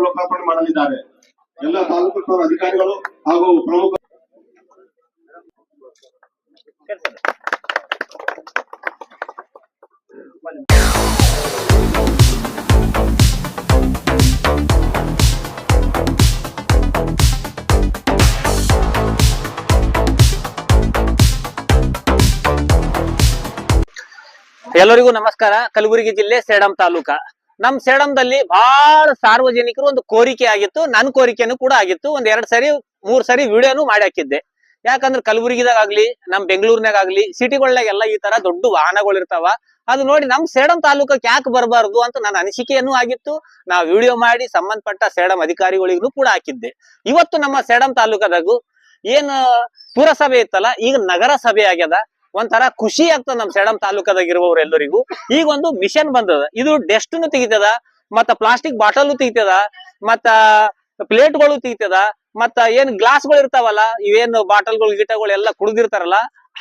ಲೋಕಾರ್ಪಣೆ ಮಾಡಲಿದ್ದಾರೆ. ಎಲ್ಲ ತಾಲೂಕು ಅಧಿಕಾರಿಗಳು ಹಾಗೂ ಪ್ರಮುಖ ಎಲ್ಲರಿಗೂ ನಮಸ್ಕಾರ. ಕಲಬುರಗಿ ಜಿಲ್ಲೆ ಸೇಡಂ ತಾಲೂಕ. ನಮ್ ಸೇಡಂದಲ್ಲಿ ಬಹಳ ಸಾರ್ವಜನಿಕರು ಒಂದು ಕೋರಿಕೆ ಆಗಿತ್ತು, ನನ್ನ ಕೋರಿಕೆನೂ ಕೂಡ ಆಗಿತ್ತು. ಒಂದ್ 2 ಸರಿ 3 ಸರಿ ವಿಡಿಯೋನು ಮಾಡಿ ಹಾಕಿದ್ದೆ. ಯಾಕಂದ್ರೆ ಕಲಬುರಗಿದಾಗ ಆಗ್ಲಿ ನಮ್ ಬೆಂಗಳೂರಿನಾಗ ಆಗ್ಲಿ ಸಿಟಿಗಳಾಗೆಲ್ಲ ಈ ತರ ದೊಡ್ಡ ವಾಹನಗಳು ಇರ್ತಾವ. ಅದು ನೋಡಿ ನಮ್ ಸೇಡಂ ತಾಲೂಕಕ್ಕೆ ಯಾಕೆ ಬರಬಾರ್ದು ಅಂತ ನನ್ನ ಅನಿಸಿಕೆಯನ್ನು ಆಗಿತ್ತು. ನಾವು ವಿಡಿಯೋ ಮಾಡಿ ಸಂಬಂಧಪಟ್ಟ ಸೇಡಂ ಅಧಿಕಾರಿಗಳಿಗೂ ಕೂಡ ಹಾಕಿದ್ದೆ. ಇವತ್ತು ನಮ್ಮ ಸೇಡಂ ತಾಲೂಕದಾಗು ಏನ್ ಪುರಸಭೆ ಇತ್ತಲ್ಲ, ಈಗ ನಗರ ಸಭೆ ಆಗ್ಯದ. ಒಂಥರ ಖುಷಿ ಆಗ್ತದ ನಮ್ ಸೇಡಂ ತಾಲೂಕದಾಗ ಇರುವವ್ರು ಎಲ್ಲರಿಗೂ. ಈಗ ಒಂದು ಮಿಷನ್ ಬಂದದ. ಇದು ಡೆಸ್ಟ್ನು ತೆಗಿತದ, ಮತ್ತ ಪ್ಲಾಸ್ಟಿಕ್ ಬಾಟಲ್ ತೆಗಿತದ, ಮತ್ತ ಪ್ಲೇಟ್ಗಳು ತೆಗಿತದ, ಮತ್ತ ಏನ್ ಗ್ಲಾಸ್ಗಳು ಇರ್ತಾವಲ್ಲ, ಇವೇನು ಬಾಟಲ್ಗಳು ಗಿಟಗಳು ಎಲ್ಲ ಕುಡ್ದಿರ್ತಾರಲ್ಲ,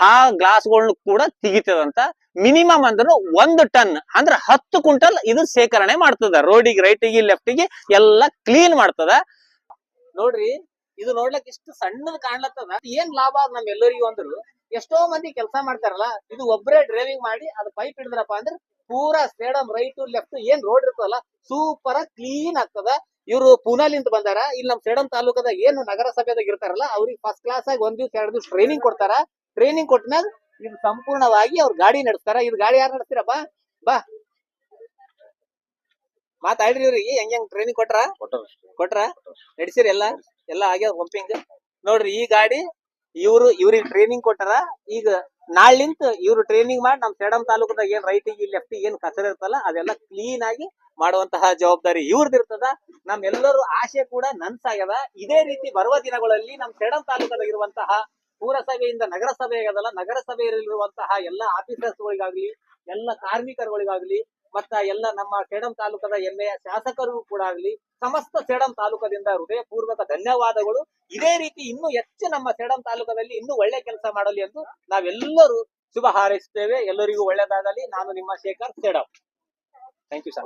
ಆ ಗ್ಲಾಸ್ಗಳನ್ನ ಕೂಡ ತೆಗಿತದಂತ. ಮಿನಿಮಮ್ ಅಂದ್ರೂ 1 ಟನ್ ಅಂದ್ರ 10 ಕ್ವಿಂಟಲ್ ಇದು ಶೇಖರಣೆ ಮಾಡ್ತದ. ರೋಡಿಗೆ ರೈಟಿಗೆ ಲೆಫ್ಟಿಗೆ ಎಲ್ಲ ಕ್ಲೀನ್ ಮಾಡ್ತದ. ನೋಡ್ರಿ, ಇದು ನೋಡ್ಲಕ್ ಇಷ್ಟು ಸಣ್ಣದ್ ಕಾಣ್ಲತ್ತದ. ಏನ್ ಲಾಭ ನಮ್ ಎಲ್ಲರಿಗೂ ಅಂದ್ರು, ಎಷ್ಟೋ ಮಂದಿ ಕೆಲಸ ಮಾಡ್ತಾರಲ್ಲ, ಇದು ಒಬ್ಬರೇ ಡ್ರೈವಿಂಗ್ ಮಾಡಿ ಅದು ಪೈಪ್ ಹಿಡಿದ್ರಪ್ಪ ಅಂದ್ರೆ ಪೂರಾ ಸೇಡಂ ರೈಟ್ ಲೆಫ್ಟ್ ಏನ್ ರೋಡ್ ಇರ್ತದಲ್ಲ ಸೂಪರ್ ಕ್ಲೀನ್ ಆಗ್ತದ. ಇವ್ರು ಪೂನಾಲಿಂದ ಬಂದಾರ. ಇಲ್ಲಿ ನಮ್ ಸೇಡಂ ತಾಲೂಕದಾಗ ಏನು ನಗರ ಸಭೆದಾಗ ಇರ್ತಾರಲ್ಲ, ಅವ್ರಿಗೆ ಫಸ್ಟ್ ಕ್ಲಾಸ್ ಆಗಿ 1 ದಿವ್ಸ 2 ದಿವ್ಸ ಟ್ರೈನಿಂಗ್ ಕೊಡ್ತಾರ. ಟ್ರೈನಿಂಗ್ ಕೊಟ್ಟಾಗ ಇದು ಸಂಪೂರ್ಣವಾಗಿ ಅವ್ರ ಗಾಡಿ ನಡೆಸ್ತಾರ. ಇದು ಗಾಡಿ ಯಾರು ನಡೆಸ್ತೀರಪ್ಪ? ಬಾ ಮಾತಾಡ್ರಿ. ಇವ್ರಿಗೆ ಹೆಂಗ್ ಟ್ರೈನಿಂಗ್ ಕೊಟ್ರ ನಡೆಸಿರಿ ಎಲ್ಲ ಆಗ್ಯಾವ ಪಂಪಿಂಗ್. ನೋಡ್ರಿ, ಈ ಗಾಡಿ ಇವ್ರಿಗೆ ಟ್ರೈನಿಂಗ್ ಕೊಟ್ಟಾರ. ಈಗ ನಾಳಿಂತ ಇವ್ರು ಟ್ರೈನಿಂಗ್ ಮಾಡಿ ನಮ್ ಸೇಡಂ ತಾಲೂಕದಾಗ ಏನ್ ರೈಟಿಗೆ ಲೆಫ್ಟ್ ಏನ್ ಕಸರ ಇರ್ತಲ್ಲ ಅದೆಲ್ಲ ಕ್ಲೀನ್ ಆಗಿ ಮಾಡುವಂತಹ ಜವಾಬ್ದಾರಿ ಇವ್ರದಿರ್ತದ. ನಮ್ಮೆಲ್ಲರೂ ಆಶೆ ಕೂಡ ನನ್ಸಾಗ್ಯದ. ಇದೇ ರೀತಿ ಬರುವ ದಿನಗಳಲ್ಲಿ ನಮ್ ಸೇಡಂ ತಾಲೂಕದಾಗ ಇರುವಂತಹ ಪುರಸಭೆಯಿಂದ ನಗರ ಸಭೆ ಆಗದಲ್ಲ, ನಗರ ಸಭೆಯಲ್ಲಿರುವಂತಹ ಎಲ್ಲ ಆಫೀಸರ್ಸ್ಗಳಿಗಾಗ್ಲಿ, ಎಲ್ಲ ಕಾರ್ಮಿಕರುಗಳಿಗಾಗ್ಲಿ, ಮತ್ತ ಎಲ್ಲ ನಮ್ಮ ಸೇಡಂ ತಾಲೂಕದ ಹೆಮ್ಮೆಯ ಶಾಸಕರಿಗೂ ಕೂಡ ಆಗ್ಲಿ, ಸಮಸ್ತ ಸೇಡಂ ತಾಲೂಕದಿಂದ ಹೃದಯಪೂರ್ವಕ ಧನ್ಯವಾದಗಳು. ಇದೇ ರೀತಿ ಇನ್ನೂ ಹೆಚ್ಚು ನಮ್ಮ ಸೇಡಂ ತಾಲೂಕದಲ್ಲಿ ಇನ್ನೂ ಒಳ್ಳೆ ಕೆಲಸ ಮಾಡಲಿ ಎಂದು ನಾವೆಲ್ಲರೂ ಶುಭ ಹಾರೈಸುತ್ತೇವೆ. ಎಲ್ಲರಿಗೂ ಒಳ್ಳೆದಾಗಲಿ. ನಾನು ನಿಮ್ಮ Shekhar, Sedam. Thank you sir.